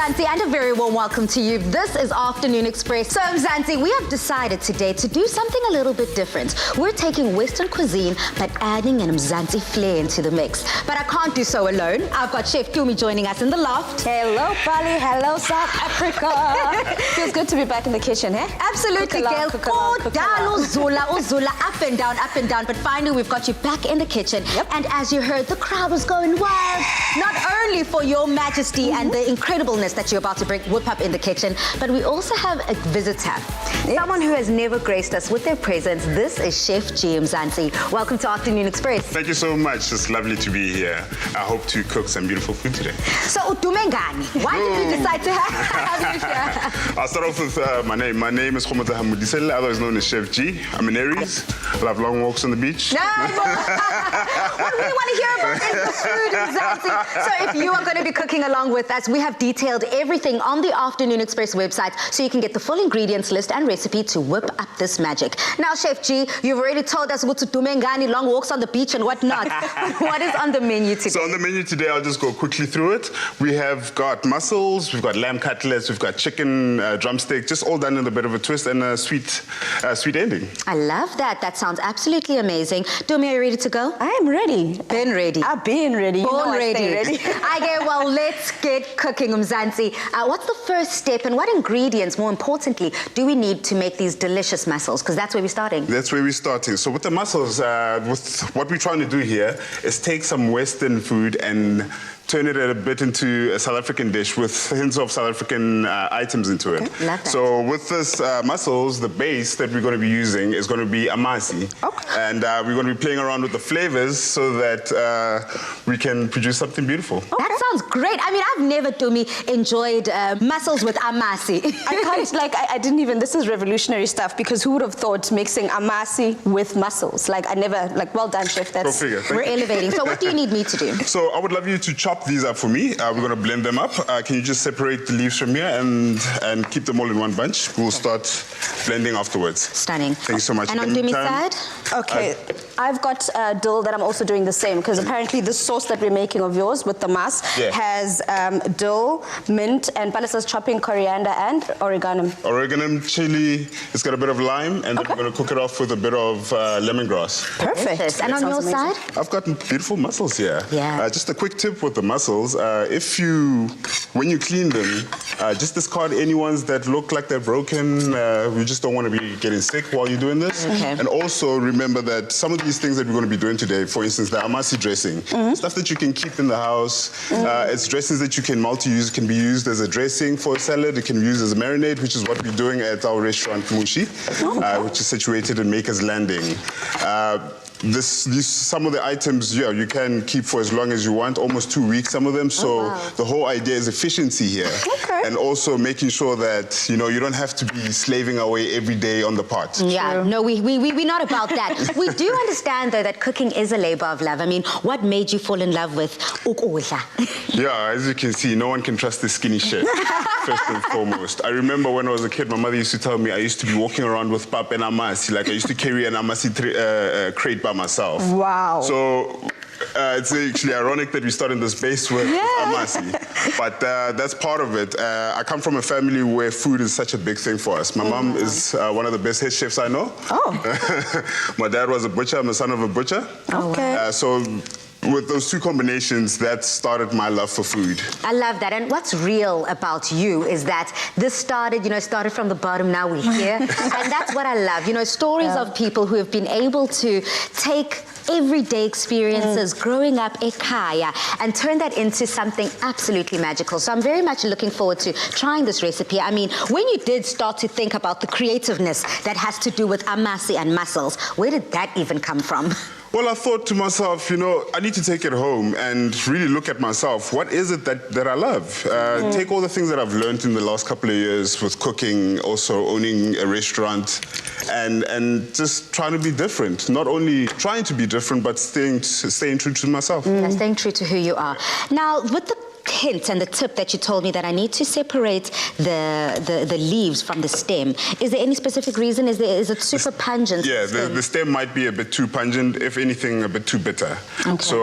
Mzansi, and a very warm welcome to you. This is Afternoon Express. So, Mzansi, we have decided today to do something a little bit different. We're taking Western cuisine, but adding an Mzansi flair into the mix. But I can't do so alone. I've got Chef Puree joining us in the loft. Hello, Bali. Hello, South Africa. Feels good to be back in the kitchen, eh? Absolutely, Gail. Uzula, up and down. But finally, we've got you back in the kitchen. Yep. And as you heard, the crowd was going wild. Not only for your majesty and the incredibleness that you're about to whip up in the kitchen, but we also have a visitor. Yes. Someone who has never graced us with their presence. This is Chef G. Mzansi. Welcome to Afternoon Express. Thank you so much. It's lovely to be here. I hope to cook some beautiful food today. So, Utumengani, why did you decide to have you here? I'll start off with my name. My name is Khomota Hamudisel, otherwise known as Chef G. I'm an Aries. I love long walks on the beach. No, what we want to hear about is the food, Mzansi. So if you are going to be cooking along with us, we have detailed everything on the Afternoon Express website, so you can get the full ingredients list and recipe to whip up this magic. Now, Chef G, you've already told us what to do, Mengani, long walks on the beach and whatnot. What is on the menu today? So on the menu today, I'll just go quickly through it. We have got mussels, we've got lamb cutlets, we've got chicken drumstick, just all done in a bit of a twist and a sweet ending. I love that. That sounds absolutely amazing. Dumi, are you ready to go? I am ready. Been ready. I've been ready. Born ready. ready. Okay, well, let's get cooking, Mzansi. What's the first step and what ingredients, more importantly, do we need to make these delicious mussels? Because that's where we're starting. That's where we're starting. So with the mussels, with what we're trying to do here is take some Western food and turn it a bit into a South African dish with hints of South African items into it. Okay, love that. So with this mussels, the base that we're going to be using is going to be amasi. Okay. And we're going to be playing around with the flavors so that we can produce something beautiful. Okay. That sounds great. I mean, I've never, Dumi, enjoyed mussels with amasi. I can't, I didn't even, this is revolutionary stuff, because who would have thought mixing amasi with mussels? I never, well done, chef. Go figure. We're elevating. So what do you need me to do? So I would love you to chop these up for me. We're going to blend them up. Can you just separate the leaves from here and keep them all in one bunch? We'll start blending afterwards. Stunning. Thank you so much. And on Dumi's side? Okay, I've got dill that I'm also doing the same, because apparently the sauce that we're making of yours with the mas has dill, mint, and Palace's chopping coriander and oregano. Oregano, chili, it's got a bit of lime, and then we're going to cook it off with a bit of lemongrass. Perfect. And on your side? I've got beautiful mussels here. Yeah. Just a quick tip with the mussels, when you clean them, just discard any ones that look like they're broken. We just don't want to be getting sick while you're doing this. Okay. And also remember that some of these things that we're going to be doing today, for instance, the amasi dressing, stuff that you can keep in the house. It's dressings that you can multi-use. It can be used as a dressing for a salad. It can be used as a marinade, which is what we're doing at our restaurant, Mushi, which is situated in Maker's Landing. Some of the items, you can keep for as long as you want, almost 2 weeks, some of them. So the whole idea is efficiency here. Okay. And also making sure that, you don't have to be slaving away every day on the pot. Yeah, no, we're not about that. We do understand, though, that cooking is a labor of love. I mean, what made you fall in love with ukudla? Yeah, as you can see, no one can trust the skinny chef, first and foremost. I remember when I was a kid, my mother used to tell me I used to be walking around with pap and amasi. I used to carry an amasi crate by myself. Wow. So it's actually ironic that we started this base with amasi, but that's part of it. I come from a family where food is such a big thing for us. My mom is one of the best head chefs I know. Oh. My dad was a butcher. I'm the son of a butcher. Okay. So with those two combinations, that started my love for food. I love that. And what's real about you is that this started from the bottom, now we're here. And that's what I love. Stories of people who have been able to take everyday experiences growing up ekaya and turn that into something absolutely magical. So I'm very much looking forward to trying this recipe. I mean, when you did start to think about the creativeness that has to do with amasi and mussels, where did that even come from? Well, I thought to myself, I need to take it home and really look at myself. What is it that I love? Take all the things that I've learned in the last couple of years with cooking, also owning a restaurant, and just trying to be different. Not only trying to be different, but staying true to myself. Staying true to who you are. Now, with the hint and the tip that you told me that I need to separate the leaves from the stem. Is there any specific reason? Is it super pungent? Yeah, the stem might be a bit too pungent, if anything, a bit too bitter. Okay. So,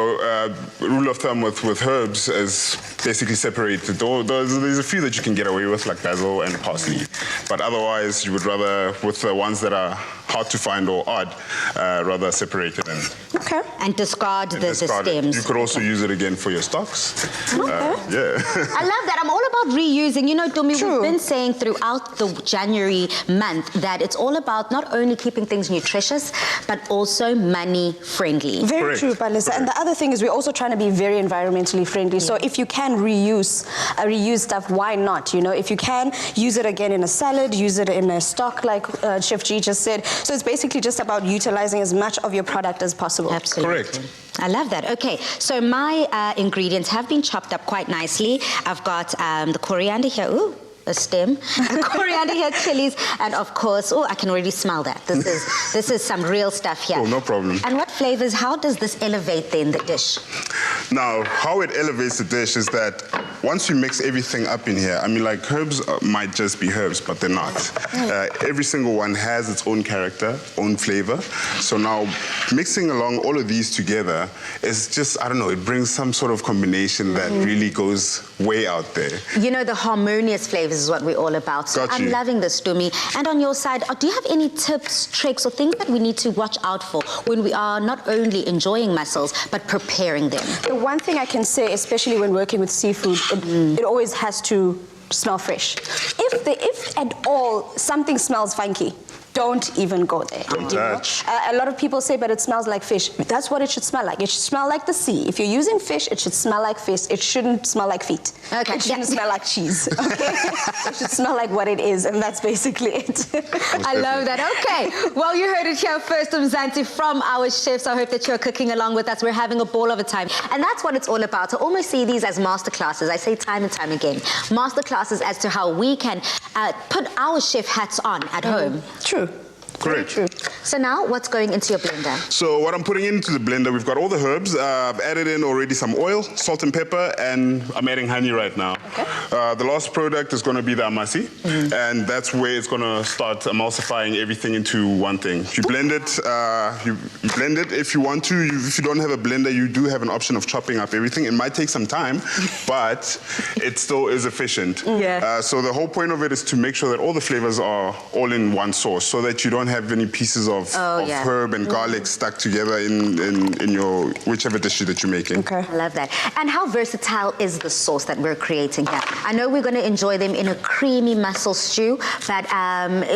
rule of thumb with herbs is basically separate. There's a few that you can get away with, like basil and parsley. But otherwise, you would rather, with the ones that are hard to find or odd, rather separate it and Okay. And discard the discard it. stems. You could also use it again for your stocks. Okay. Yeah. I love that. I'm all about reusing. You know, Dumi, True. we've been saying throughout the January month that it's all about not only keeping things nutritious, but also money friendly. Very Correct. true, Palisa. And the other thing is we're also trying to be very environmentally friendly. So if you can reuse stuff, why not? You know, if you can use it again in a salad, use it in a stock like Chef G just said. So it's basically just about utilizing as much of your product as possible. Absolutely. Correct. I love that. Okay, so my ingredients have been chopped up quite nicely. I've got the coriander here. Ooh, a stem. Coriander here, chilies, and of course, oh, I can already smell that. This is some real stuff here. Oh, no problem. And what flavors? How does this elevate then the dish? Now, how it elevates the dish is that once you mix everything up in here, I mean, like herbs might just be herbs, but they're not. Every single one has its own character, own flavor. So now, mixing along all of these together is just, I don't know, it brings some sort of combination that really goes way out there. You know, the harmonious flavors is what we're all about. So Got I'm you. loving this, Dumi. And on your side, do you have any tips, tricks, or things that we need to watch out for when we are not only enjoying mussels, but preparing them? The one thing I can say, especially when working with seafood, it always has to smell fresh. If at all something smells funky, don't even go there. Don't you know? touch. A lot of people say, but it smells like fish. That's what it should smell like. It should smell like the sea. If you're using fish, it should smell like fish. It shouldn't smell like feet. Okay. It shouldn't smell like cheese. Okay? It should smell like what it is, and that's basically it. I love that. Okay. Well, you heard it here first, Mzansi, from our chefs. I hope that you're cooking along with us. We're having a ball of a time. And that's what it's all about. I almost see these as masterclasses. I say time and time again. Masterclasses as to how we can put our chef hats on at home. True. Correct. Very true. So now, what's going into your blender? So what I'm putting into the blender, we've got all the herbs. I've added in already some oil, salt and pepper, and I'm adding honey right now. Okay. The last product is going to be the amasi, and that's where it's going to start emulsifying everything into one thing. You blend it. You blend it if you want to. If you don't have a blender, you do have an option of chopping up everything. It might take some time, but it still is efficient. Yeah. So the whole point of it is to make sure that all the flavors are all in one sauce, so that you don't have any pieces of herb and garlic stuck together in your whichever dish that you're making. Okay. I love that. And how versatile is the sauce that we're creating here? I know we're going to enjoy them in a creamy mussel stew, but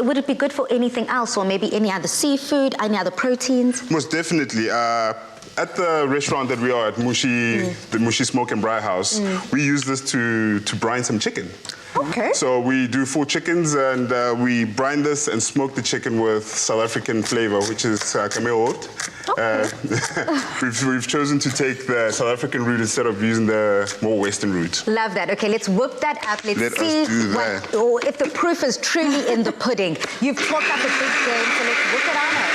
would it be good for anything else, or maybe any other seafood, any other proteins? Most definitely. At the restaurant that we are at, the Mushi Smoke and Braai House, we use this to brine some chicken. Okay. So we do full chickens, and we brine this and smoke the chicken with South African flavor, which is kameelhout. We've chosen to take the South African route instead of using the more Western route. Love that. Okay, let's whip that up. Let's Let us see do that. if the proof is truly in the pudding. You've talked up a big game, so let's whip it on up.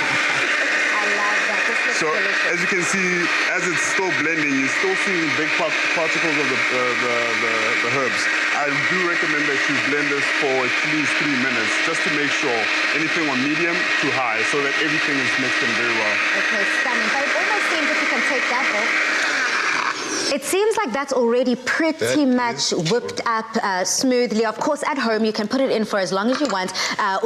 I love that. This looks So delicious. as you can see, as it's still blending, you're still seeing big particles of the herbs. I do recommend that you blend this for at least 3 minutes, just to make sure anything on medium to high, so that everything is mixed in very well. Okay, stunning. But it almost seems if you can take that off. It seems like that's already pretty much whipped up smoothly. Of course, at home, you can put it in for as long as you want.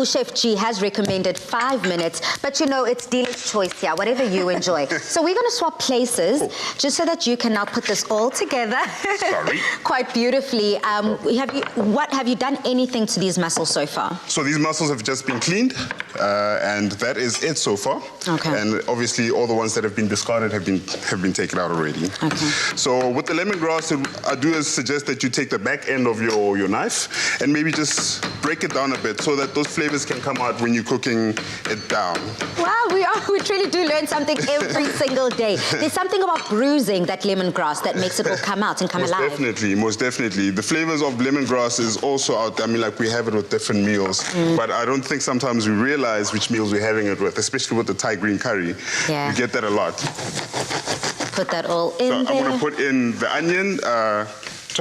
Chef G has recommended 5 minutes, but you know, it's dealer's choice here, whatever you enjoy. So we're going to swap places, just so that you can now put this all together. Sorry. Quite beautifully. Have you done anything to these mussels so far? So these mussels have just been cleaned, and that is it so far. Okay. And obviously, all the ones that have been discarded have been taken out already. Okay. So with the lemongrass, I do suggest that you take the back end of your knife and maybe just break it down a bit, so that those flavors can come out when you're cooking it down. Wow, we truly do learn something every single day. There's something about bruising that lemongrass that makes it all come out and come alive. Most definitely. The flavors of lemongrass is also out there. I mean, like, we have it with different meals, but I don't think sometimes we realize which meals we're having it with, especially with the Thai green curry. Yeah. We get that a lot. Put that all in So there. I'm going to put in the onion,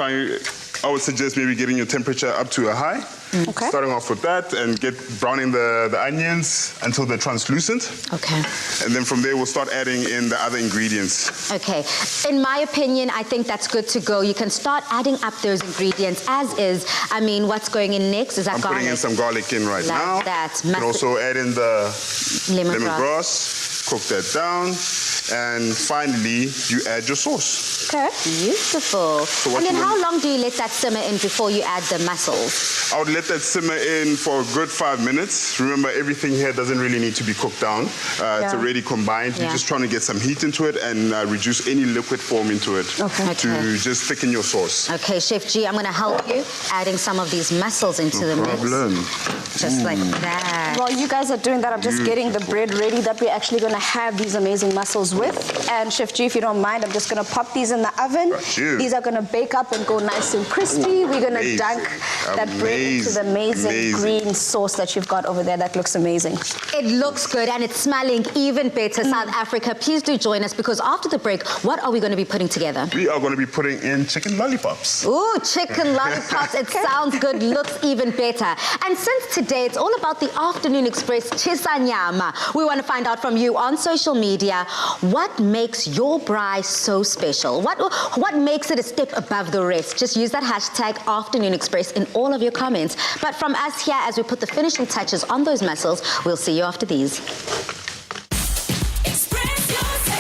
I would suggest maybe getting your temperature up to a high. Okay. Starting off with that and browning the onions until they're translucent. Okay. And then from there, we'll start adding in the other ingredients. Okay. In my opinion, I think that's good to go. You can start adding up those ingredients as is. I mean, what's going in next? Is that I'm garlic? putting in some garlic in right Like now. that. You can also add in the Lemongrass. lemongrass, cook that down. And finally, you add your sauce. Okay. Beautiful. So And then how long do you let that simmer in before you add the mussels? I would let that simmer in for a good 5 minutes. Remember, everything here doesn't really need to be cooked down. It's already combined. You're just trying to get some heat into it and reduce any liquid form into it to just thicken your sauce. Okay, Chef G, I'm going to help you adding some of these mussels into the mix. Just like that. While you guys are doing that, I'm just getting the bread ready that we're actually going to have these amazing mussels with. And Chef G, if you don't mind, I'm just going to pop these in the oven. These are going to bake up and go nice and crispy. We're going to dunk that bread into the amazing green sauce that you've got over there. That looks amazing. It looks good and it's smelling even better. South Africa, please do join us because after the break, what are we going to be putting together? We are going to be putting in chicken lollipops. Ooh, chicken lollipops. It sounds good, looks even better. And since today it's all about the Afternoon Express Chisanyama, we want to find out from you on social media, what makes your braai so special? What makes it a step above the rest? Just use that hashtag Afternoon Express in all of your comments. But from us here, as we put the finishing touches on those mussels, we'll see you after these. Express yourself.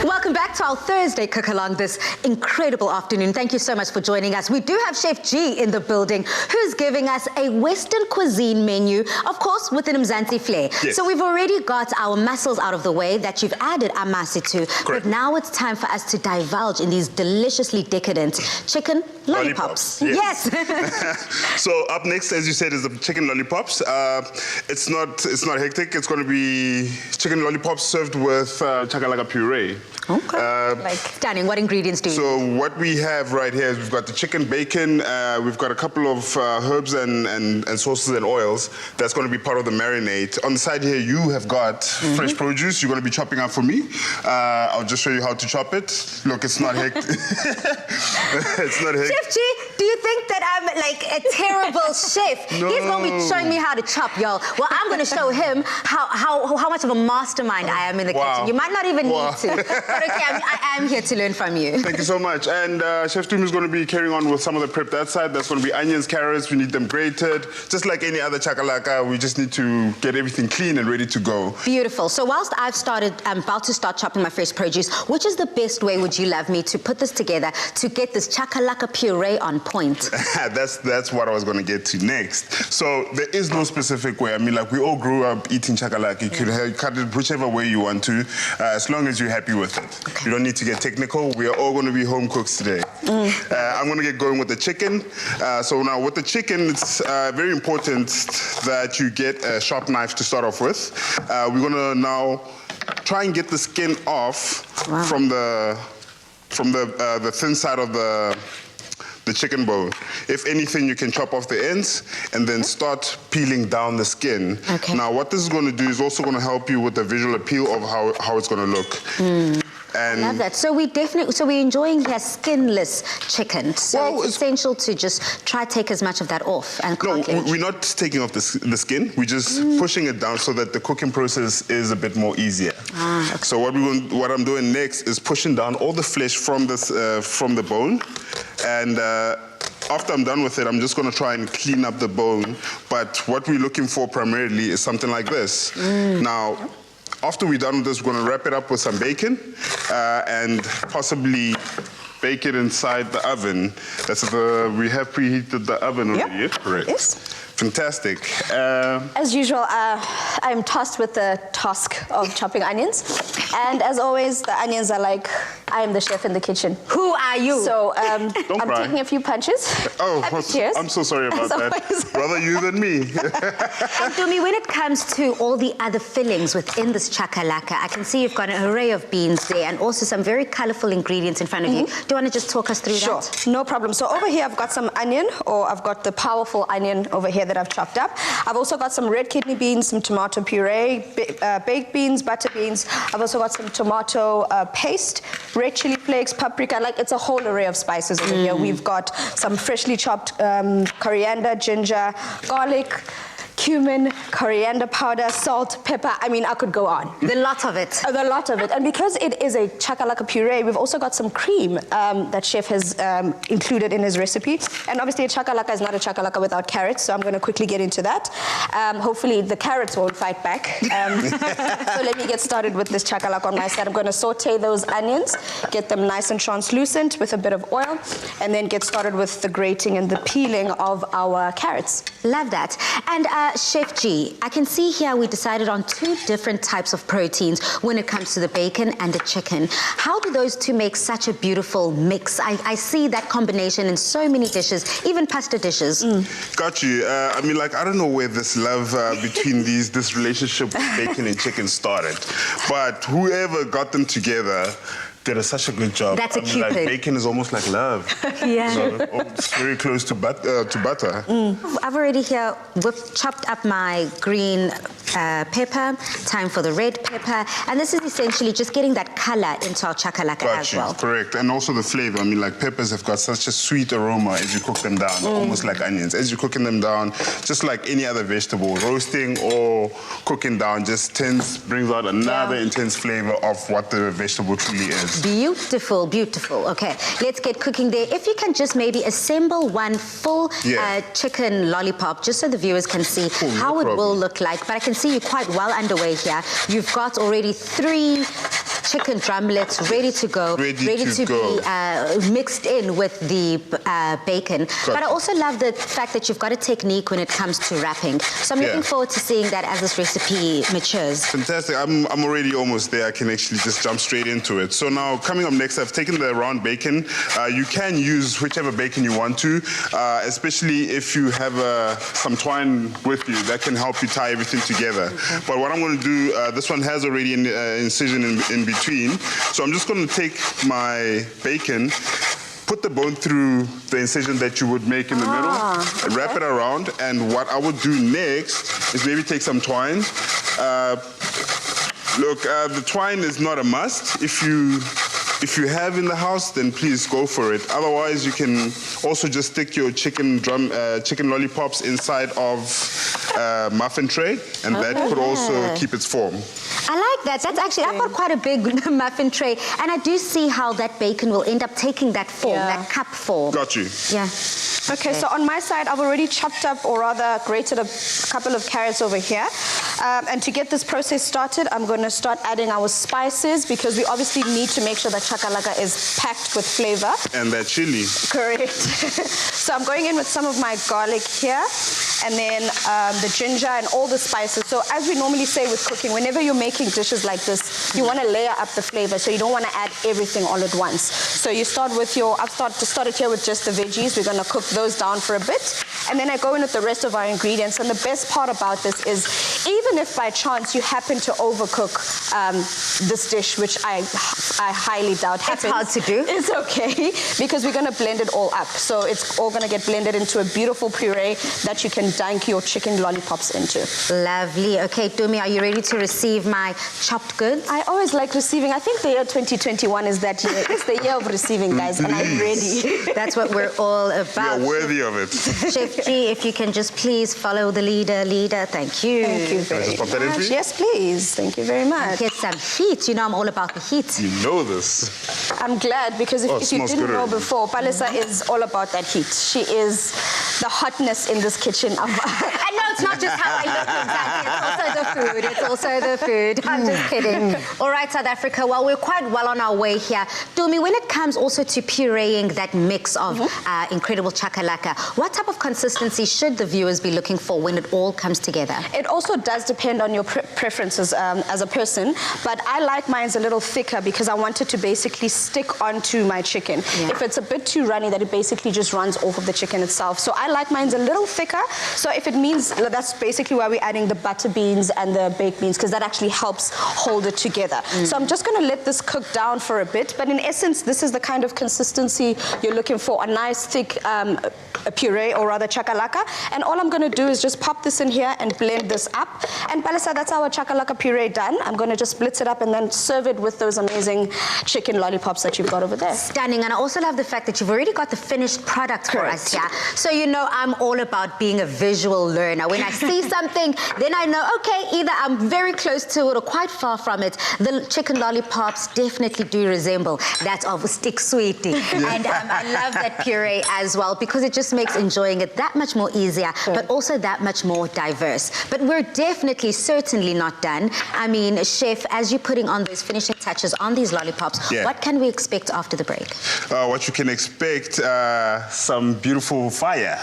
Welcome back to our Thursday cook along this incredible afternoon. Thank you so much for joining us. We do have Chef G in the building who's giving us a Western cuisine menu, of course, with an Mzansi flair. Yes. So we've already got our mussels out of the way that you've added amasi to. Correct. But now it's time for us to divulge in these deliciously decadent chicken lollipops. Yes. So up next, as you said, is the chicken lollipops. It's not hectic. It's going to be chicken lollipops served with chakalaka puree. Okay. Stunning. What ingredients do you So what we have right here is we've got the chicken bacon, we've got a couple of herbs and sauces and oils. That's going to be part of the marinade. On the side here, you have got fresh produce. You're going to be chopping up for me. I'll just show you how to chop it. Look, it's not hectic. It's not hectic. Chef G, do you think that like a terrible chef. No. He's going to be showing me how to chop, y'all. Well, I'm going to show him how much of a mastermind I am in the kitchen. You might not even need to. But okay, I am here to learn from you. Thank you so much. And Chef Toom is going to be carrying on with some of the prep that side. That's going to be onions, carrots. We need them grated. Just like any other chakalaka, we just need to get everything clean and ready to go. Beautiful. So whilst I'm about to start chopping my fresh produce, which is the best way would you love me to put this together to get this chakalaka puree on point? That's what I was going to get to next. So there is no specific way. I mean, like we all grew up eating chakalaka. You could cut it whichever way you want to, as long as you're happy with it. Okay. You don't need to get technical. We are all going to be home cooks today. I'm going to get going with the chicken. So now with the chicken, it's very important that you get a sharp knife to start off with. We're going to now try and get the skin off from the thin side of the chicken bone. If anything, you can chop off the ends and then start peeling down the skin. Okay. Now, what this is going to do is also going to help you with the visual appeal of how it's going to look. And I love that. So we're enjoying here skinless chicken. So it's essential to just try take as much of that off. And no, we're not taking off the skin. We're just pushing it down so that the cooking process is a bit more easier. Okay. So what I'm doing next is pushing down all the flesh from the bone, and after I'm done with it, I'm just going to try and clean up the bone. But what we're looking for primarily is something like this. Now, after we're done with this, we're going to wrap it up with some bacon and possibly bake it inside the oven. We have preheated the oven already. Yep. Correct. Yes. Fantastic. As usual, I'm tasked with the task of chopping onions. And as always, the onions are like, I am the chef in the kitchen. Who are you? So I'm taking a few punches. Cheers. I'm so sorry about that. Rather you than me. And Tumi, when it comes to all the other fillings within this chakalaka, I can see you've got an array of beans there and also some very colorful ingredients in front of you. Do you want to just talk us through that? Sure, no problem. So over here, I've got some onion, or I've got the powerful onion over here that I've chopped up. I've also got some red kidney beans, some tomato puree, baked beans, butter beans. I've also got some tomato paste, red chili flakes, paprika. Like, it's a whole array of spices over here. We've got some freshly chopped coriander, ginger, garlic, cumin, coriander powder, salt, pepper. I mean, I could go on. The lot of it. The lot of it. And because it is a chakalaka puree, we've also got some cream that Chef has included in his recipe. And obviously, a chakalaka is not a chakalaka without carrots, so I'm going to quickly get into that. Hopefully, the carrots won't fight back. So let me get started with this chakalaka on my side. I'm going to saute those onions, get them nice and translucent with a bit of oil, and then get started with the grating and the peeling of our carrots. Love that. And Chef G, I can see here we decided on 2 different types of proteins when it comes to the bacon and the chicken. How do those 2 make such a beautiful mix? I see that combination in so many dishes, even pasta dishes. Got you. I mean, like, I don't know where this love between this relationship with bacon and chicken started, but whoever got them together did such a good job. That's a cupid. Like, bacon is almost like love. Yeah. So, it's very close to butter. I've already here chopped up my green pepper, time for the red pepper, and this is essentially just getting that color into our chakalaka as well. Correct, and also the flavor. I mean, like, peppers have got such a sweet aroma as you cook them down, almost like onions. As you're cooking them down, just like any other vegetable, roasting or cooking down just brings out another intense flavor of what the vegetable truly is. Beautiful, beautiful. Okay, let's get cooking there. If you can just maybe assemble one full chicken lollipop, just so the viewers can see how it will look like. But I can see you're quite well underway here. You've got already 3 chicken drumlets ready to go, ready to be mixed in with the bacon. But I also love the fact that you've got a technique when it comes to wrapping. So I'm looking forward to seeing that as this recipe matures. Fantastic. I'm already almost there. I can actually just jump straight into it. So now, coming up next, I've taken the round bacon. You can use whichever bacon you want to, especially if you have some twine with you. That can help you tie everything together. But what I'm going to do, this one has already an incision in between. So I'm just going to take my bacon, put the bone through the incision that you would make in the middle, wrap it around, and what I would do next is maybe take some twine. Look, the twine is not a must. If If you have in the house, then please go for it. Otherwise, you can also just stick your chicken lollipops inside of a muffin tray, and that could also keep its form. I like that. That's actually, I've got quite a big muffin tray, and I do see how that bacon will end up taking that form, that cup form. Got you. Yeah. Okay, so on my side, I've already chopped up, or rather grated a couple of carrots over here. And to get this process started, I'm going to start adding our spices, because we obviously need to make sure that chakalaka is packed with flavor. And that chili. Correct. So I'm going in with some of my garlic here, and then the ginger and all the spices. So as we normally say with cooking, whenever you're making dishes like this, you want to layer up the flavor, so you don't want to add everything all at once. So you start with I've started here with just the veggies. We're going to cook those down for a bit, and then I go in with the rest of our ingredients. And the best part about this is, even if by chance you happen to overcook this dish, which I highly doubt happens. It's hard to do. It's okay, because we're going to blend it all up. So it's all going to get blended into a beautiful puree that you can dunk your chicken lollipops into. Lovely. Okay, Tumi, are you ready to receive my chopped goods? I always like receiving. I think the year 2021 is that year. It's the year of receiving, guys, and I'm ready. That's what we're all about. You're worthy of it. Chef G, if you can just please follow the leader. Thank you. Thank you very just pop that in for much. you? Yes, please. Thank you very much. Get some heat. You know I'm all about the heat. You know this. I'm glad, because if you smells didn't good know already. before, Palisa is all about that heat. She is the hotness in this kitchen. I know it's not just how I look exactly. It's also the food. I'm just kidding. All right, South Africa. Well, we're quite well on our way here. Tumi, when it comes also to pureeing that mix of incredible chakalaka, what type of consistency should the viewers be looking for when it all comes together? It also does depend on your preferences as a person, but I like mine's a little thicker, because I want it to basically stick onto my chicken. Yeah. If it's a bit too runny, that it basically just runs off of the chicken itself. So I like mine's a little thicker. So if it means, that's basically why we're adding the butter beans and the baked beans, because that actually helps hold it together. So I'm just going to let this cook down for a bit, but in essence, this is the kind of consistency you're looking for, a nice thick puree, or rather chakalaka. And all I'm going to do is just pop this in here and blend this up. And Palisa, that's our chakalaka puree done. I'm going to just blitz it up and then serve it with those amazing chicken lollipops that you've got over there. Stunning. And I also love the fact that you've already got the finished product for us here. So you know I'm all about being a visual learner. When I see something, then I know, okay, either I'm very close to it or quite far from it. The chicken lollipops definitely do resemble that of Stick Sweetie. And I love that puree as well, because it just makes enjoying it that much more easier, but also that much more diverse. But we're definitely, certainly not done. I mean, Chef, as you're putting on those finishing touches on these lollipops, what can we expect after the break? What you can expect, some beautiful fire.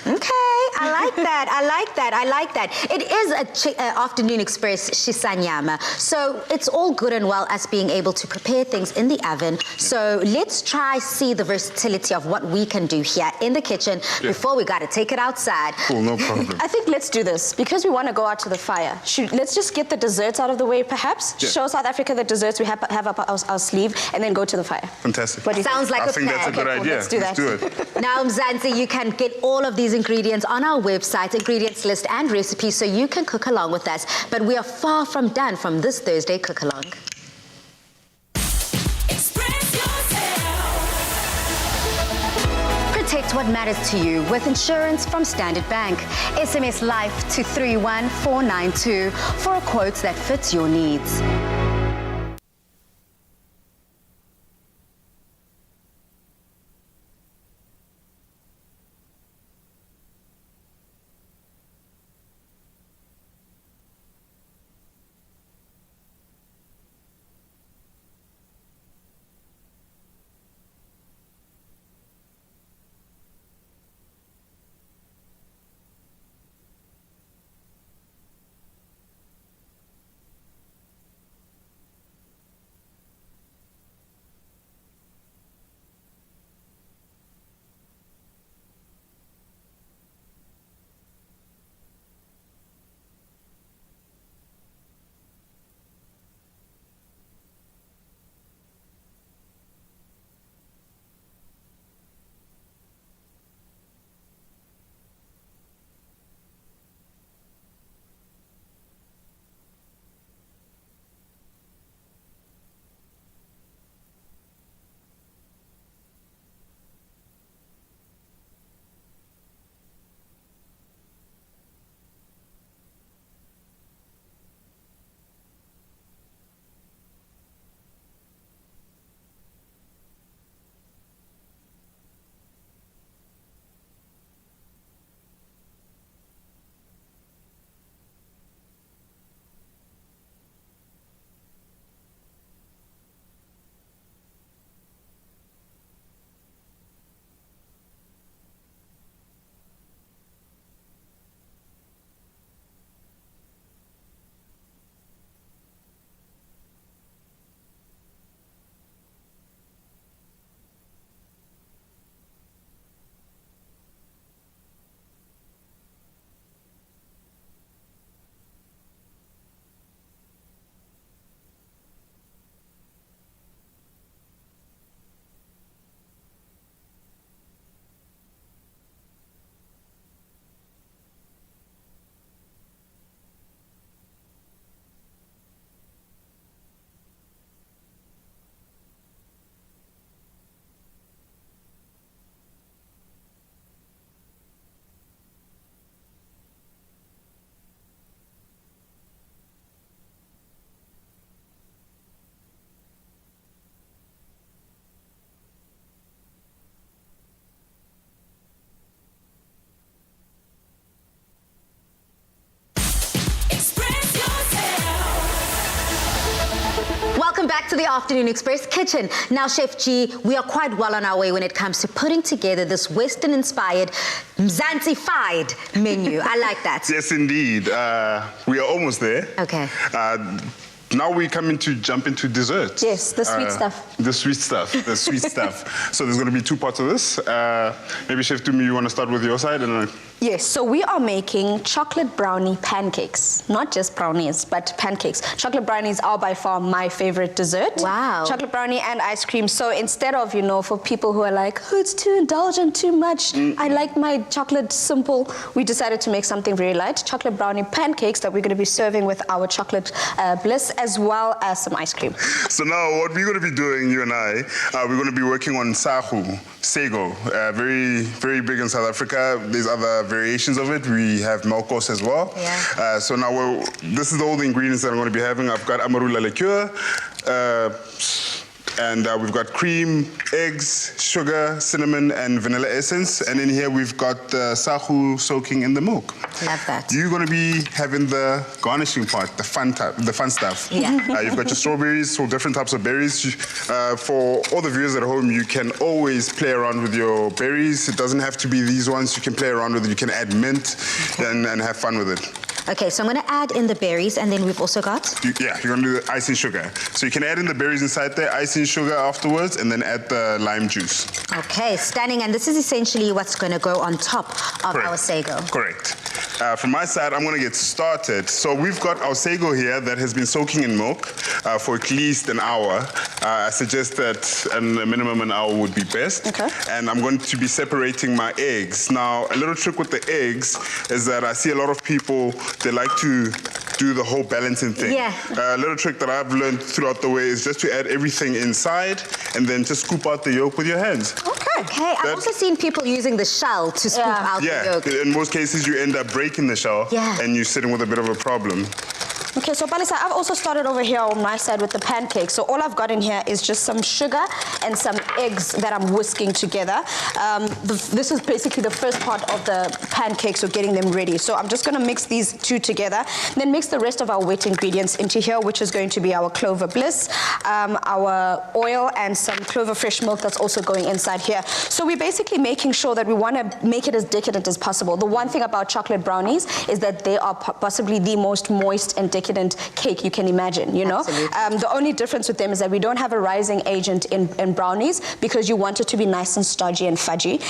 Okay, I like that. I like that. I like that. It is a afternoon express shisanyama, so it's all good and well us being able to prepare things in the oven. So let's try see the versatility of what we can do here in the kitchen before we got to take it outside. Cool, no problem. I think let's do this, because we want to go out to the fire. Let's just get the desserts out of the way, perhaps. Show South Africa the desserts we have up our sleeve, and then go to the fire. Fantastic. What do you Sounds like I a think plan. that's a good Okay, cool, idea. let's do that. Let's do it. Now, Mzansi, you can get all of these ingredients on our website, ingredients list and recipes, so you can cook along with us. But we are far from done from this Thursday cook along. Protect what matters to you with insurance from Standard Bank. SMS LIFE to 31492 for a quote that fits your needs. to the Afternoon Express kitchen. Now, Chef G, we are quite well on our way when it comes to putting together this Western-inspired, Mzansi-fied menu. I like that. Yes, indeed. We are almost there. Okay. Now we come to jump into dessert. Yes, the sweet stuff. The sweet stuff. The sweet stuff. So there's going to be 2 parts of this. Maybe Chef Tumi, you want to start with your side, and Yes, so we are making chocolate brownie pancakes. Not just brownies, but pancakes. Chocolate brownies are by far my favorite dessert. Wow. Chocolate brownie and ice cream. So instead of, for people who are like, oh, it's too indulgent, too much, I like my chocolate simple, we decided to make something very light. Chocolate brownie pancakes that we're going to be serving with our chocolate bliss, as well as some ice cream. So now what we're going to be doing, you and I, we're going to be working on Sahu Sago. Very, very big in South Africa. There's other variations of it. We have Melkos as well. Yeah. So now this is all the ingredients that I'm going to be having. I've got amarula liqueur, and we've got cream, eggs, sugar, cinnamon, and vanilla essence. And in here we've got the sahu soaking in the milk. Love that. You're going to be having the garnishing part, the fun stuff. Yeah. You've got your strawberries, so different types of berries. For all the viewers at home, you can always play around with your berries. It doesn't have to be these ones. You can play around with it. You can add mint and have fun with it. Okay, so I'm going to add in the berries, and then we've also got? You're going to do the icing sugar. So you can add in the berries inside there, icing sugar afterwards, and then add the lime juice. Okay, stunning. And this is essentially what's going to go on top of our sago. Correct. From my side, I'm going to get started. So we've got our sago here that has been soaking in milk for at least an hour. I suggest that a minimum an hour would be best. Okay. And I'm going to be separating my eggs. Now, a little trick with the eggs is that I see a lot of people, they like to do the whole balancing thing. Yeah. A little trick that I've learned throughout the way is just to add everything inside and then just scoop out the yolk with your hands. Okay, I've also seen people using the shell to scoop out the yolk. In most cases you end up breaking the shell and you're sitting with a bit of a problem. Okay, so Palisa, I've also started over here on my side with the pancakes. So all I've got in here is just some sugar and some eggs that I'm whisking together. This is basically the first part of the pancakes, so getting them ready. So I'm just going to mix these 2 together, then mix the rest of our wet ingredients into here, which is going to be our clover bliss, our oil, and some clover fresh milk that's also going inside here. So we're basically making sure that we want to make it as decadent as possible. The one thing about chocolate brownies is that they are possibly the most moist and decadent cake you can imagine, Absolutely. The only difference with them is that we don't have a rising agent in brownies because you want it to be nice and stodgy and fudgy.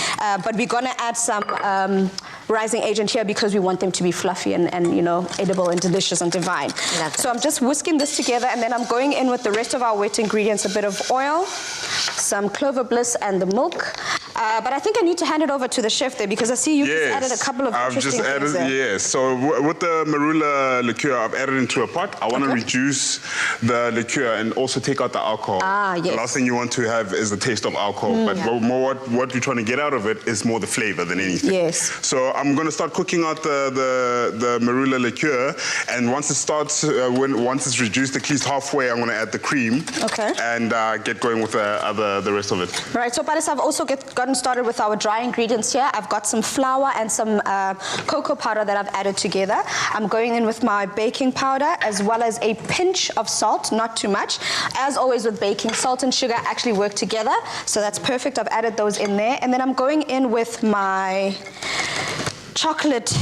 But we're going to add some rising agent here because we want them to be fluffy and edible and delicious and divine. So I'm just whisking this together, and then I'm going in with the rest of our wet ingredients, a bit of oil, some clover bliss, and the milk. But I think I need to hand it over to the chef there because I see you just added a couple of interesting things there. Yes, so with the marula liqueur, I've added into a pot. I want to reduce the liqueur and also take out the alcohol. Yes. The last thing you want to have is the taste of alcohol, but what you're trying to get out of it is more the flavor than anything. Yes. So I'm going to start cooking out the marula liqueur, and once it starts, once it's reduced at least halfway, I'm going to add the cream. Okay. And get going with the rest of it. Right, so Paris, I've also gotten started with our dry ingredients here. I've got some flour and some cocoa powder that I've added together. I'm going in with my baking powder as well as a pinch of salt, not too much. As always with baking, salt and sugar actually work together, so that's perfect. I've added those in there, and then I'm going in with my chocolate,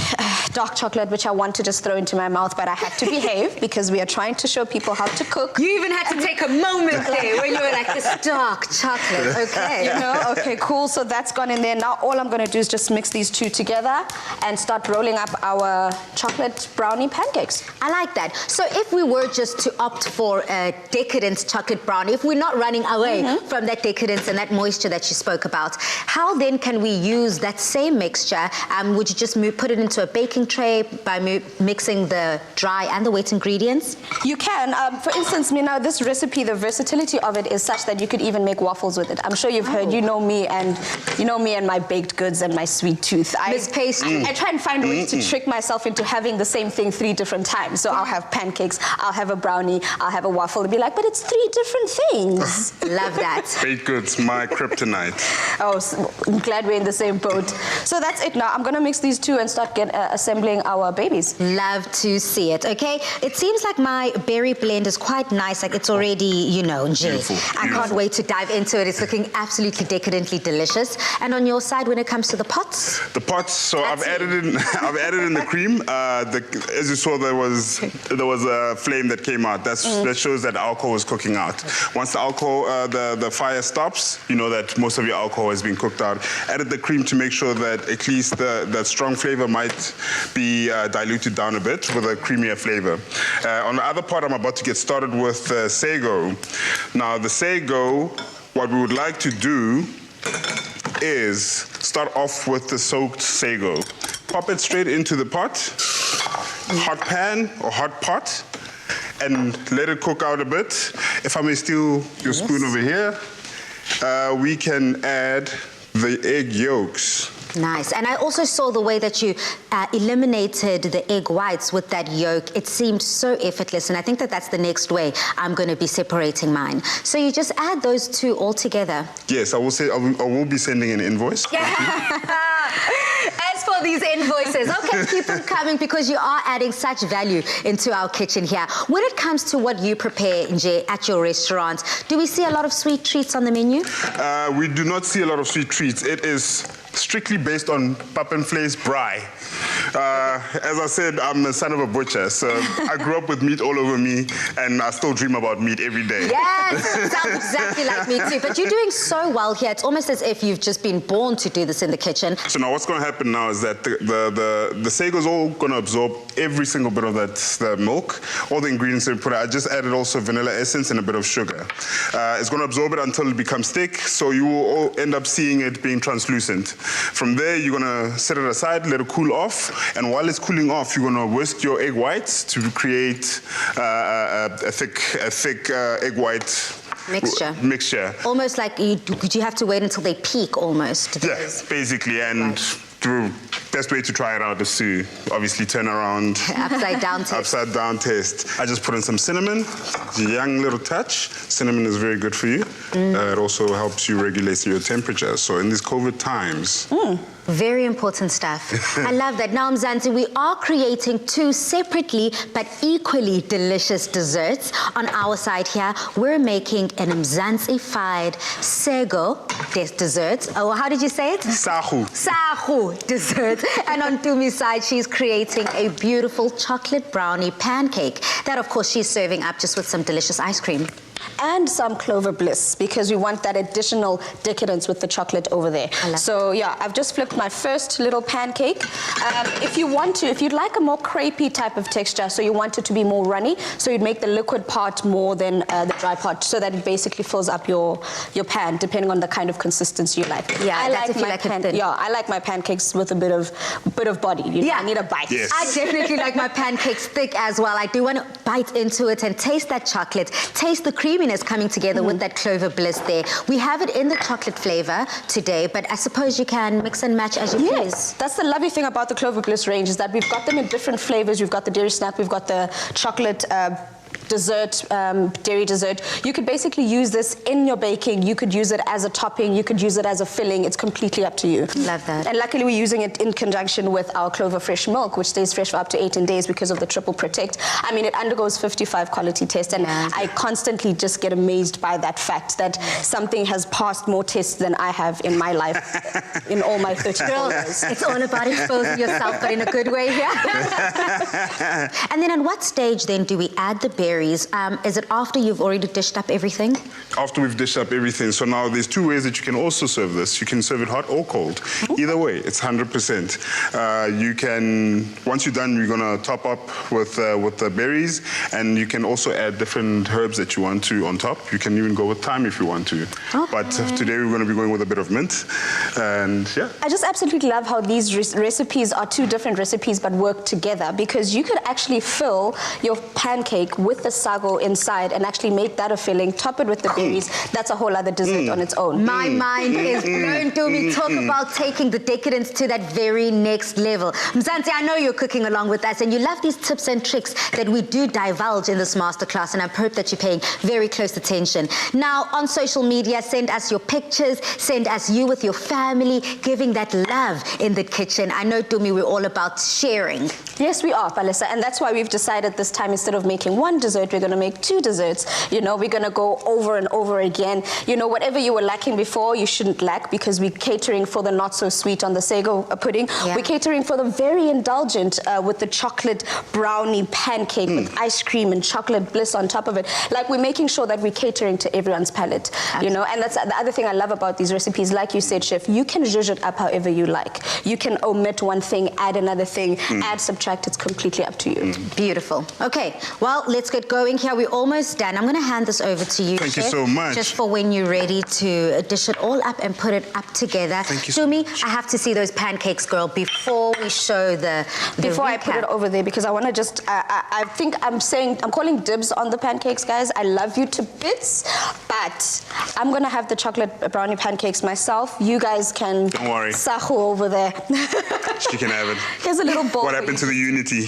dark chocolate, which I want to just throw into my mouth, but I had to behave because we are trying to show people how to cook. You even had to take a moment there when you were like, this dark chocolate, okay. Okay, cool, so that's gone in there. Now all I'm gonna do is just mix these 2 together and start rolling up our chocolate brownie pancakes. I like that. So if we were just to opt for a decadent chocolate brownie, if we're not running away from that decadence and that moisture that you spoke about, how then can we use that same mixture? Would you just put it into a baking tray by mixing the dry and the wet ingredients? You can. For instance, this recipe, the versatility of it is such that you could even make waffles with it. I'm sure you've heard, you know me and my baked goods and my sweet tooth. Miss Pastry. I try and find ways to trick myself into having the same thing 3 different times. So I'll have pancakes, I'll have a brownie, I'll have a waffle, and be like, but it's 3 different things. Love that. Baked goods, my kryptonite. Oh, I'm glad we're in the same boat. So that's it now. I'm going to mix these recipes too and start assembling our babies. Love to see it, okay? It seems like my berry blend is quite nice. Like it's already, you know, Beautiful. I can't wait to dive into it. It's looking absolutely decadently delicious. And on your side, when it comes to the pots? The pots, so I've added in the cream. As you saw, there was a flame that came out. That shows that alcohol is cooking out. Once the alcohol, the fire stops, you know that most of your alcohol has been cooked out. Added the cream to make sure that at least the strong flavor might be diluted down a bit with a creamier flavor. On the other part, I'm about to get started with sago. Now, the sago, what we would like to do is start off with the soaked sago. Pop it straight into the pot, hot pan or hot pot, and let it cook out a bit. If I may steal your spoon over here, we can add the egg yolks. Nice. And I also saw the way that you eliminated the egg whites with that yolk. It seemed so effortless, and I think that that's the next way I'm going to be separating mine. So you just add those two all together. Yes, I will be sending an invoice. As for these invoices, okay, keep them coming because you are adding such value into our kitchen here. When it comes to what you prepare, Nje, at your restaurant, do we see a lot of sweet treats on the menu? We do not see a lot of sweet treats. It is strictly based on pap and vlees braai. As I said, I'm the son of a butcher, so I grew up with meat all over me, and I still dream about meat every day. Yes, sounds exactly like me too. But you're doing so well here. It's almost as if you've just been born to do this in the kitchen. So now what's going to happen now is that the sago is all going to absorb every single bit of the milk, all the ingredients that we put. I just added also vanilla essence and a bit of sugar. It's going to absorb it until it becomes thick, so you will all end up seeing it being translucent. From there, you're going to set it aside, let it cool off, and while it's cooling off, you're going to whisk your egg whites to create a thick egg white mixture. Almost like you have to wait until they peak almost. Yes, basically, and the best way to try it out is to obviously turn around. Upside down test. Upside down test. I just put in some cinnamon, a young little touch. Cinnamon is very good for you. It also helps you regulate your temperature. So in these COVID times. Very important stuff. I love that. Now, Mzansi, we are creating two separately but equally delicious desserts. On our side here, we're making an Mzansi-fied sago dessert. Oh, how did you say it? Sahu. Sahu dessert. And on Tumi's side, she's creating a beautiful chocolate brownie pancake that, of course, she's serving up just with some delicious ice cream. And some clover bliss, because we want that additional decadence with the chocolate over there. So yeah, I've just flipped my first little pancake. If you'd like a more crepey type of texture, so you want it to be more runny, so you'd make the liquid part more than the dry part, so that it basically fills up your pan, depending on the kind of consistency you like. Yeah, I like my pancakes with a bit of body. You know, I need a bite. Yes. I definitely like my pancakes thick as well. I do want to bite into it and taste that chocolate, taste the creaminess coming together with that clover bliss there. We have it in the chocolate flavor today, but I suppose you can mix and match as you please. That's the lovely thing about the clover bliss range, is that we've got them in different flavors. We've got the dairy snap, we've got the chocolate dessert, dairy dessert. You could basically use this in your baking. You could use it as a topping. You could use it as a filling. It's completely up to you. Love that. And luckily, we're using it in conjunction with our Clover Fresh milk, which stays fresh for up to 18 days because of the triple protect. I mean, it undergoes 55 quality tests, and I constantly just get amazed by that fact that something has passed more tests than I have in my life, in all my 34 years. It's all about exposing yourself, but in a good way here. And then at what stage then do we add the berries? Is it after you've already dished up everything? After we've dished up everything. So now there's two ways that you can also serve this. You can serve it hot or cold. Either way, it's 100%. You can, once you're done, you're going to top up with the berries, and you can also add different herbs that you want to on top. You can even go with thyme if you want to. Okay. But today we're going to be going with a bit of mint. And yeah. I just absolutely love how these recipes are two different recipes but work together, because you could actually fill your pancake with the the sago inside and actually make that a filling, top it with the berries, that's a whole other dessert on its own. My mind is blown, Dumi. Talk about taking the decadence to that very next level. Mzansi, I know you're cooking along with us and you love these tips and tricks that we do divulge in this masterclass, and I hope that you're paying very close attention. Now, on social media, send us your pictures, send us you with your family, giving that love in the kitchen. I know, Dumi, we're all about sharing. Yes, we are, Palisa, and that's why we've decided this time, instead of making one dessert, we're going to make 2 desserts. You know, we're going to go over and over again. You know, whatever you were lacking before, you shouldn't lack, because we're catering for the not so sweet on the sago pudding. Yeah. We're catering for the very indulgent with the chocolate brownie pancake with ice cream and chocolate bliss on top of it. Like, we're making sure that we're catering to everyone's palate. Absolutely. You know, and that's the other thing I love about these recipes. Like you said, Chef, you can zhuzh it up however you like. You can omit one thing, add another thing, add, subtract. It's completely up to you. Beautiful. Okay, well, let's get going here. We're almost done. I'm going to hand this over to you, Thank Chef, you so much. just for when you're ready to dish it all up and put it up together. Thank you so Dumi, much. I have to see those pancakes, girl, before we show the Before I recap. put it over there, because I want to just, I think I'm calling dibs on the pancakes, guys. I love you to bits, but I'm going to have the chocolate brownie pancakes myself. You guys can... Don't worry. Sahu over there. She can have it. Here's a little bowl. What for happened you. to the unity?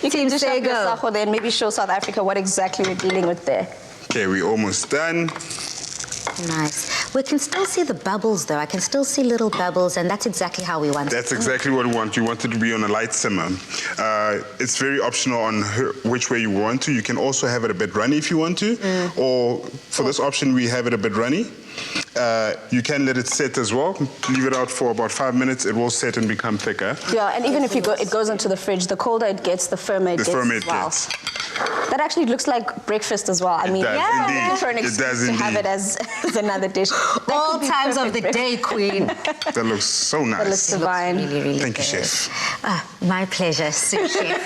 You can dish up your Sago. Sahu there and maybe show South Africa what exactly we're dealing with there. Okay, we're almost done. Nice. We can still see the bubbles, though. I can still see little bubbles, and that's exactly how we want it. That's exactly what we want. You want it to be on a light simmer. It's very optional on which way you want to. You can also have it a bit runny if you want to, or for this option, we have it a bit runny. You can let it set as well. Leave it out for about 5 minutes. It will set and become thicker. Yeah, and even if it goes into the fridge, the colder it gets, the firmer it gets as well. That actually looks like breakfast as well. I mean, does, yeah, indeed. looking for an It excuse does to have indeed. it as another dish. That All could be times of the perfect day, Queen. That looks so nice. That looks divine. Really, really Thank you, good. Chef. My pleasure, sous chef.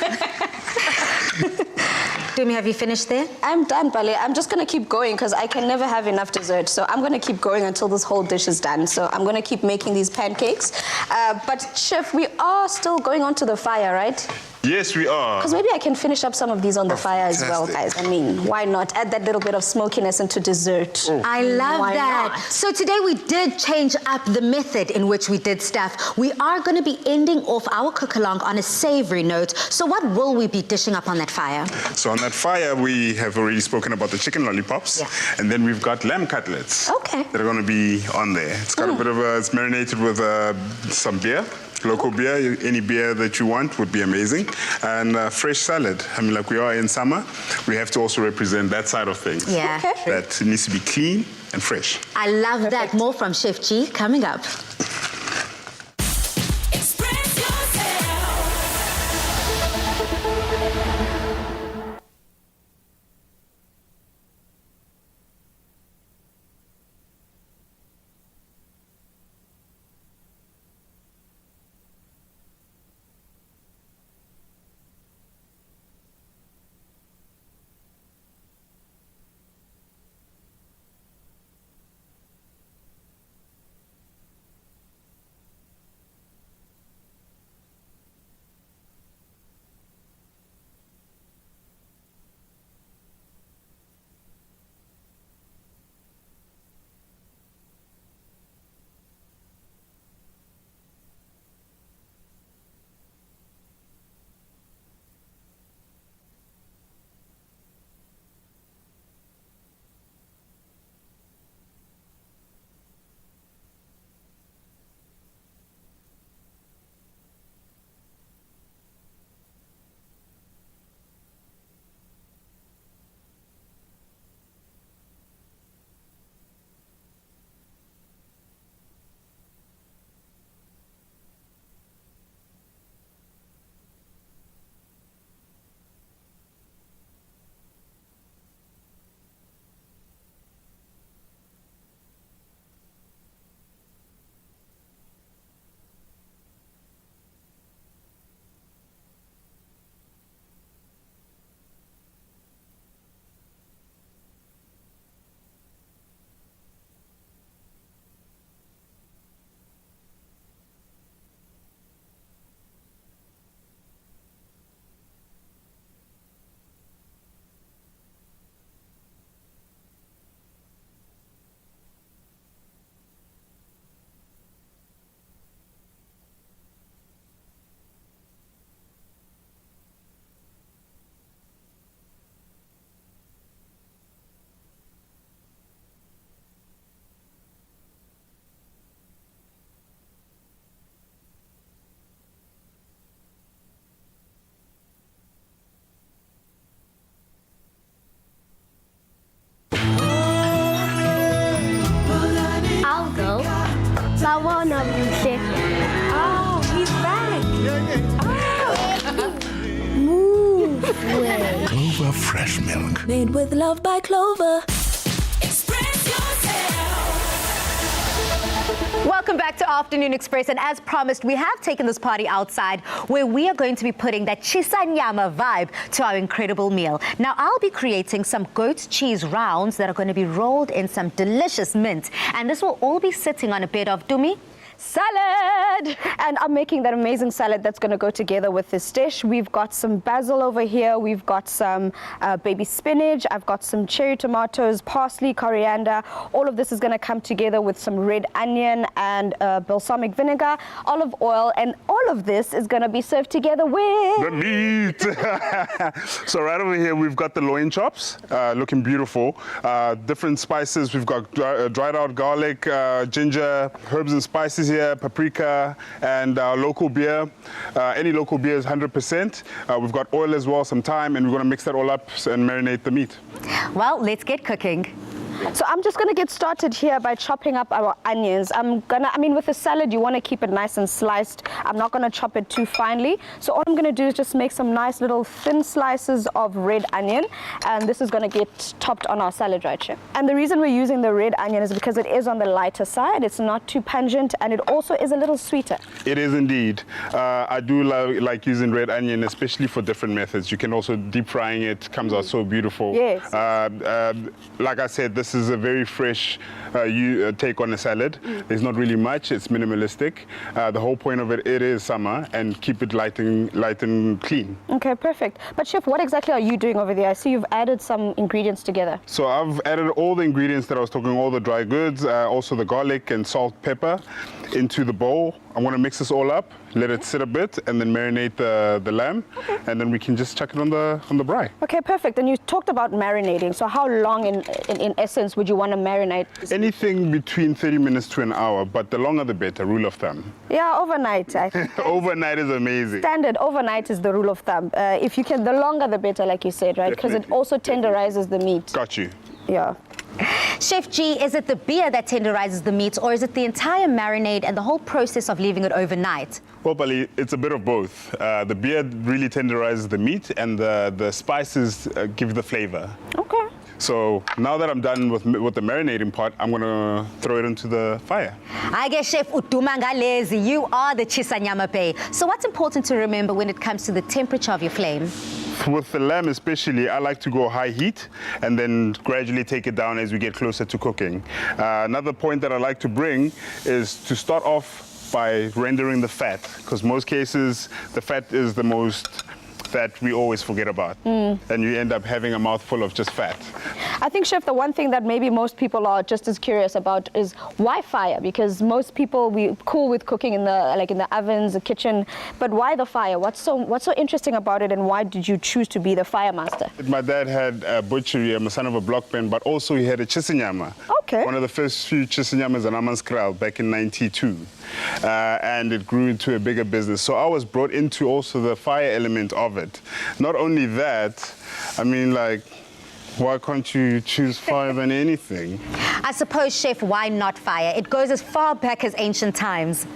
Dumi, have you finished there? I'm done, Bale. I'm just going to keep going because I can never have enough dessert. So I'm going to keep going until this whole dish is done. So I'm going to keep making these pancakes. But Chef, we are still going onto the fire, right? Yes, we are. Because maybe I can finish up some of these on the fire as well, guys. fantastic. I mean, why not? Add that little bit of smokiness into dessert. I love Why that. not? So today we did change up the method in which we did stuff. We are going to be ending off our cook-along on a savory note. So what will we be dishing up on that fire? So on that fire, we have already spoken about the chicken lollipops. Yeah. And then we've got lamb cutlets. Okay. That are going to be on there. It's got a bit of it's marinated with some beer. Local beer, any beer that you want would be amazing. And fresh salad. I mean, like we are in summer, we have to also represent that side of things. Yeah. Okay. That needs to be clean and fresh. I love that. More from Chef G coming up. Express yourself. fresh milk. Made with love by Clover. Express yourself. Welcome back to Afternoon Express, and as promised, we have taken this party outside where we are going to be putting that chisanyama vibe to our incredible meal. Now, I'll be creating some goat cheese rounds that are going to be rolled in some delicious mint, and this will all be sitting on a bed of dumi Salad! And I'm making that amazing salad that's going to go together with this dish. We've got some basil over here. We've got some baby spinach. I've got some cherry tomatoes, parsley, coriander. All of this is going to come together with some red onion and balsamic vinegar, olive oil, and all of this is going to be served together with the meat. So right over here, we've got the loin chops, looking beautiful. Different spices. We've got dried out garlic, ginger, herbs and spices here, paprika, and local beer. Any local beer is 100%. We've got oil as well, some thyme, and we're going to mix that all up and marinate the meat. Well, let's get cooking. So I'm just going to get started here by chopping up our onions. With a salad, you want to keep it nice and sliced. I'm not going to chop it too finely. So all I'm going to do is just make some nice little thin slices of red onion. And this is going to get topped on our salad right here. And the reason we're using the red onion is because it is on the lighter side. It's not too pungent, and it also is a little sweeter. It is indeed. I do like using red onion, especially for different methods. You can also deep frying it, comes out so beautiful. Yes. Like I said, this is a very fresh take on a salad. There's not really much. It's minimalistic. The whole point of it is summer, and keep it light and clean. Okay, perfect. But Chef, what exactly are you doing over there? I see you've added some ingredients together. So I've added all the ingredients that I was talking, all the dry goods, also the garlic and salt, pepper into the bowl. I'm going to mix this all up, let it sit a bit, and then marinate the lamb, and then we can just chuck it on the braai. Okay, perfect. And you talked about marinating. So how long in essence would you want to marinate? Anything between 30 minutes to an hour, but the longer the better, rule of thumb. Yeah, overnight. I think. Overnight is amazing. Standard overnight is the rule of thumb. If you can, the longer the better, like you said, right? Because it Definitely. also tenderizes the meat. Got you. Yeah. Chef G, is it the beer that tenderizes the meat, or is it the entire marinade and the whole process of leaving it overnight? Well, Bali, it's a bit of both. The beer really tenderizes the meat, and the spices give the flavor. Okay. So now that I'm done with the marinating part, I'm going to throw it into the fire. I guess Chef Utumangalezi, you are the chisanyama pay. So what's important to remember when it comes to the temperature of your flame? With the lamb especially, I like to go high heat and then gradually take it down as we get closer to cooking. Another point that I like to bring is to start off by rendering the fat, because most cases the fat is the most that we always forget about, and you end up having a mouthful of just fat. I think, Chef, the one thing that maybe most people are just as curious about is why fire? Because most people, we cool with cooking in the ovens, the kitchen, but why the fire? What's so interesting about it, and why did you choose to be the fire master? My dad had a butchery. I'm a son of a block pen, but also he had a chisanyama. Okay. One of the first few chisanyamas in Amanskraal back in '92. And it grew into a bigger business. So I was brought into also the fire element of it. Not only that, I mean, like, why can't you choose fire than anything? I suppose, Chef, why not fire? It goes as far back as ancient times.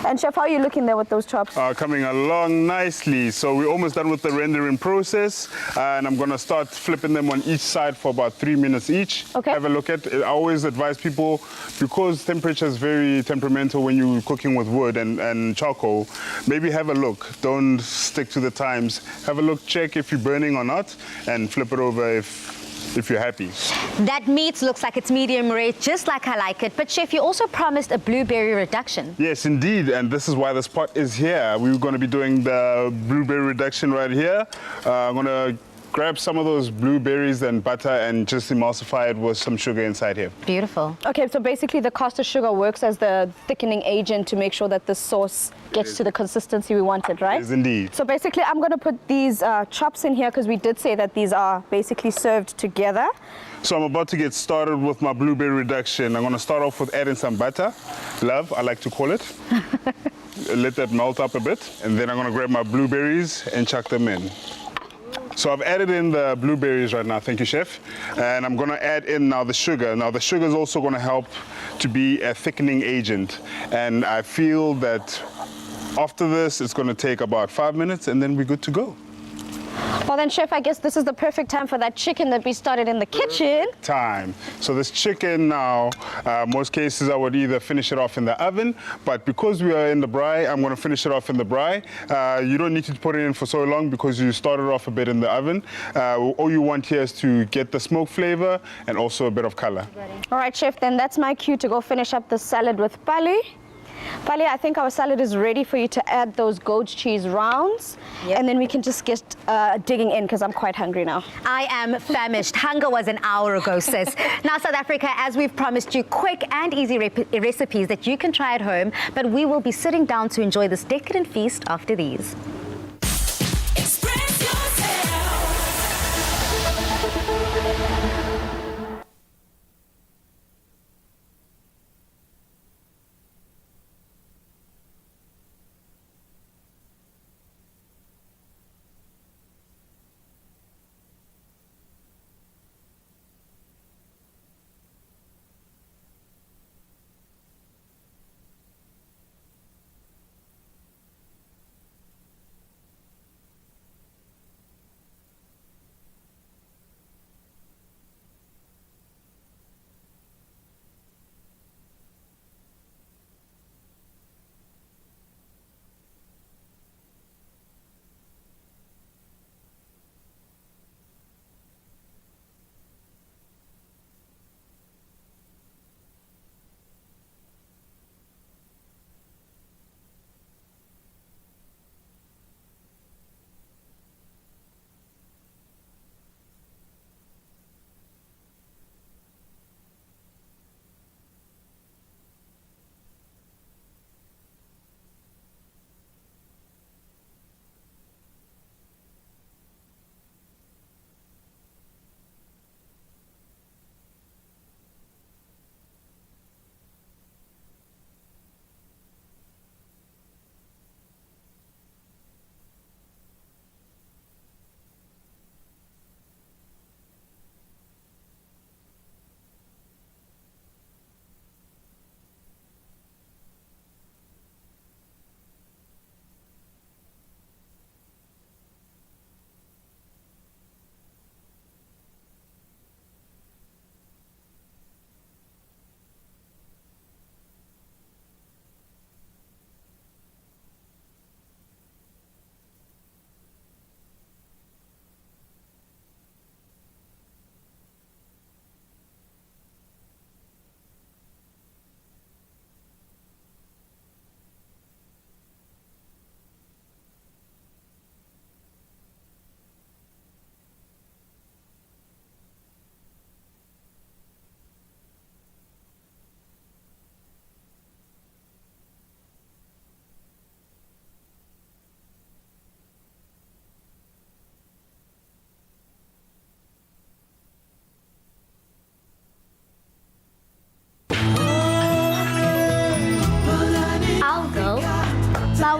And Chef, how are you looking there with those chops? Coming along nicely. So we're almost done with the rendering process, and I'm gonna start flipping them on each side for about 3 minutes each. Okay. Have a look at it. I always advise people, because temperature is very temperamental when you're cooking with wood and charcoal, maybe have a look. Don't stick to the times. Have a look, check if you're burning or not, and flip it over if you're happy. That meat looks like it's medium rare, just like I like it. But Chef, you also promised a blueberry reduction. Yes, indeed, and this is why the spot is here. We're going to be doing the blueberry reduction right here. I'm going to grab some of those blueberries and butter and just emulsify it with some sugar inside here. Beautiful. Okay, so basically the caster sugar works as the thickening agent to make sure that the sauce gets to the consistency we wanted, right? Yes, indeed. So basically I'm going to put these chops in here because we did say that these are basically served together. So I'm about to get started with my blueberry reduction. I'm going to start off with adding some butter. Love, I like to call it. Let that melt up a bit. And then I'm going to grab my blueberries and chuck them in. So I've added in the blueberries right now, thank you, Chef. And I'm gonna add in now the sugar. Now the sugar is also gonna help to be a thickening agent. And I feel that after this, it's gonna take about 5 minutes and then we're good to go. Well then, Chef, I guess this is the perfect time for that chicken that we started in the kitchen. Time. So this chicken now, most cases I would either finish it off in the oven, but because we are in the braai, I'm going to finish it off in the braai. You don't need to put it in for so long because you started off a bit in the oven. All you want here is to get the smoke flavor and also a bit of color. All right, Chef, then that's my cue to go finish up the salad with Pali. Pali, I think our salad is ready for you to add those goat cheese rounds. Yep. And then we can just get digging in because I'm quite hungry now. I am famished. Hunger was an hour ago, sis. Now, South Africa, as we've promised you, quick and easy recipes that you can try at home, but we will be sitting down to enjoy this decadent feast after these. Express yourself.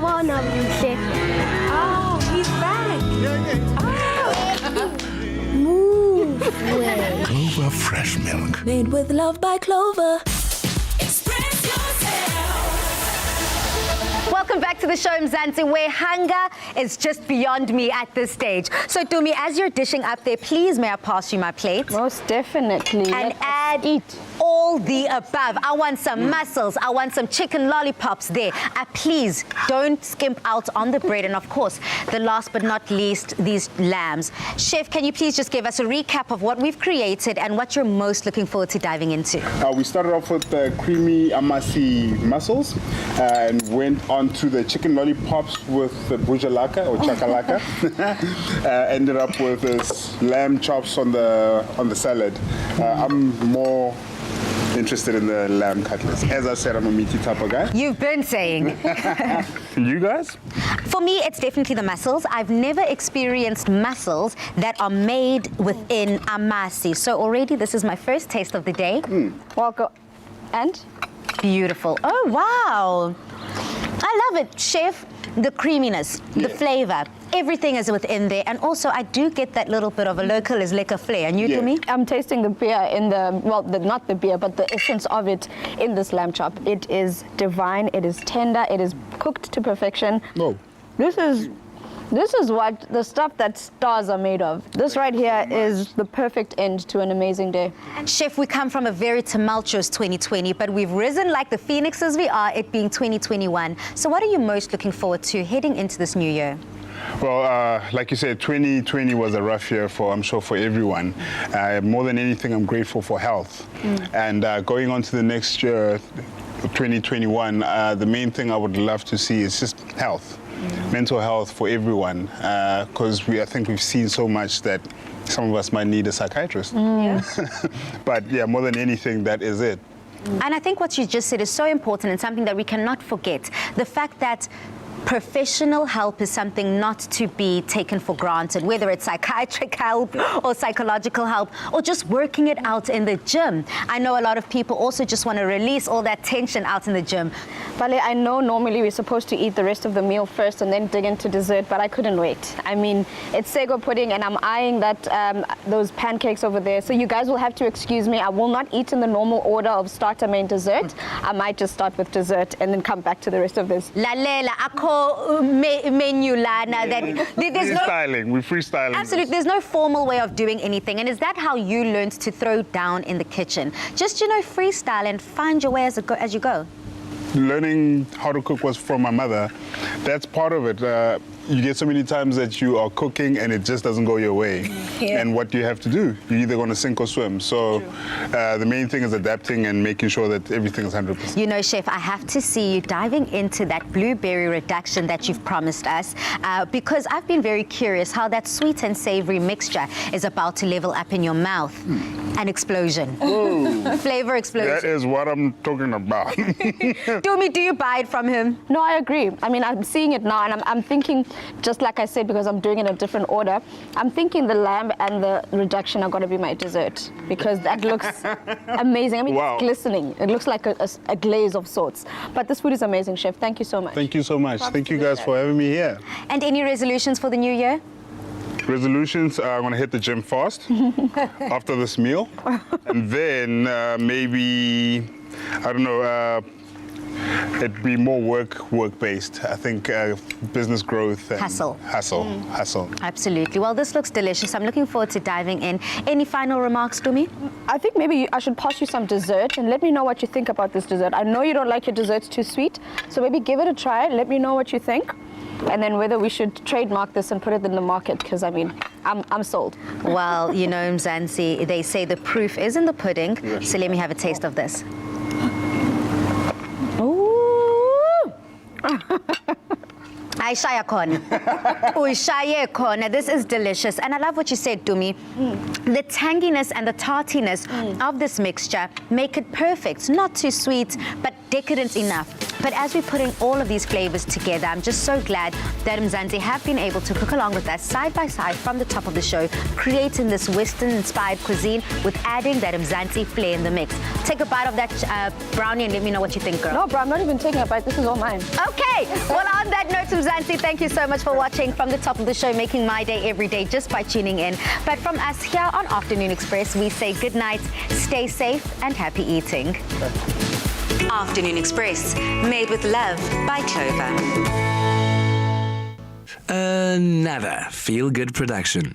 One of you, Chef. Oh, he's back. Move way. Clover fresh milk. Made with love by Clover. Express yourself. Welcome back to the show, Mzansi, where hunger is just beyond me at this stage. So, Dumi, as you're dishing up there, please may I pass you my plate? Most definitely. And Let us add eat. all the above. I want some mussels. I want some chicken lollipops there. Please don't skimp out on the bread. And of course, the last but not least, these lambs. Chef, can you please just give us a recap of what we've created and what you're most looking forward to diving into? We started off with the creamy amasi mussels and went on to the chicken lollipops with the bujalaka or chakalaka. Ended up with this lamb chops on the salad. I'm more interested in the lamb cutlets. As I said, I'm a meaty type of guy. You've been saying. You guys? For me, it's definitely the mussels. I've never experienced mussels that are made within amasi. So already this is my first taste of the day. Welcome. And? Beautiful. Oh, wow. I love it, Chef. The creaminess, the flavor, everything is within there. And also, I do get that little bit of a local is lekker flair. And you, Yeah. Dumi? I'm tasting the beer in the, well, not the beer, but the essence of it in this lamb chop. It is divine, it is tender, it is cooked to perfection. No. This is This is what the stuff that stars are made of. This right here is the perfect end to an amazing day. Chef, we come from a very tumultuous 2020, but we've risen like the phoenixes we are, it being 2021. So what are you most looking forward to heading into this new year? Well, like you said, 2020 was a rough year I'm sure, for everyone. More than anything, I'm grateful for health. And going on to the next year, 2021, the main thing I would love to see is just health, mental health for everyone, because I think we've seen so much that some of us might need a psychiatrist. But yeah, more than anything, that is it. And I think what you just said is so important and something that we cannot forget. The fact that professional help is something not to be taken for granted, whether it's psychiatric help or psychological help or just working it out in the gym. I know a lot of people also just want to release all that tension out in the gym. Vale, I know normally we're supposed to eat the rest of the meal first and then dig into dessert, but I couldn't wait. I mean, it's sago pudding and I'm eyeing that those pancakes over there. So you guys will have to excuse me. I will not eat in the normal order of starter, main, dessert. I might just start with dessert and then come back to the rest of this. Lalela, ako menu lana. There's Freestyling, we're freestyling. Absolutely, there's no formal way of doing anything. And is that how you learned to throw down in the kitchen? Just, freestyle and find your way as you go. Learning how to cook was from my mother. That's part of it. You get so many times that you are cooking and it just doesn't go your way. And what do you have to do? You're either going to sink or swim. So the main thing is adapting and making sure that everything is 100%. Chef, I have to see you diving into that blueberry reduction that you've promised us, because I've been very curious how that sweet and savory mixture is about to level up in your mouth. An explosion. Flavor explosion. That is what I'm talking about. Dumi, do you buy it from him? No, I agree. I mean, I'm seeing it now and I'm thinking, just like I said, because I'm doing it in a different order, I'm thinking the lamb and the reduction are going to be my dessert because that looks amazing. I mean, wow. It's glistening. It looks like a glaze of sorts. But this food is amazing, Chef. Thank you so much. Thank you so much. Thank you guys for having me here. And any resolutions for the new year? Resolutions, I'm going to hit the gym fast after this meal. And then maybe, I don't know, it'd be more work-based. I think business growth and Hustle. Hustle. Absolutely. Well, this looks delicious. I'm looking forward to diving in. Any final remarks, Dumi? I think maybe I should pass you some dessert and let me know what you think about this dessert. I know you don't like your desserts too sweet, so maybe give it a try. Let me know what you think. And then whether we should trademark this and put it in the market, because I mean, I'm sold. Well, Mzansi, they say the proof is in the pudding, so let me have a taste of this. Aishaya Khona. This is delicious. And I love what you said, Dumi. The tanginess and the tartiness of this mixture make it perfect. Not too sweet, but decadent enough. But as we're putting all of these flavors together, I'm just so glad that Mzansi have been able to cook along with us side by side from the top of the show, creating this Western-inspired cuisine with adding that Mzansi flair in the mix. Take a bite of that brownie and let me know what you think, girl. No, bro, I'm not even taking a bite. This is all mine. Okay. Well, on that note, Mzansi, thank you so much for watching from the top of the show, making my day every day just by tuning in. But from us here on Afternoon Express, we say good night, stay safe, and happy eating. Afternoon Express, made with love by Clover. Another feel-good production.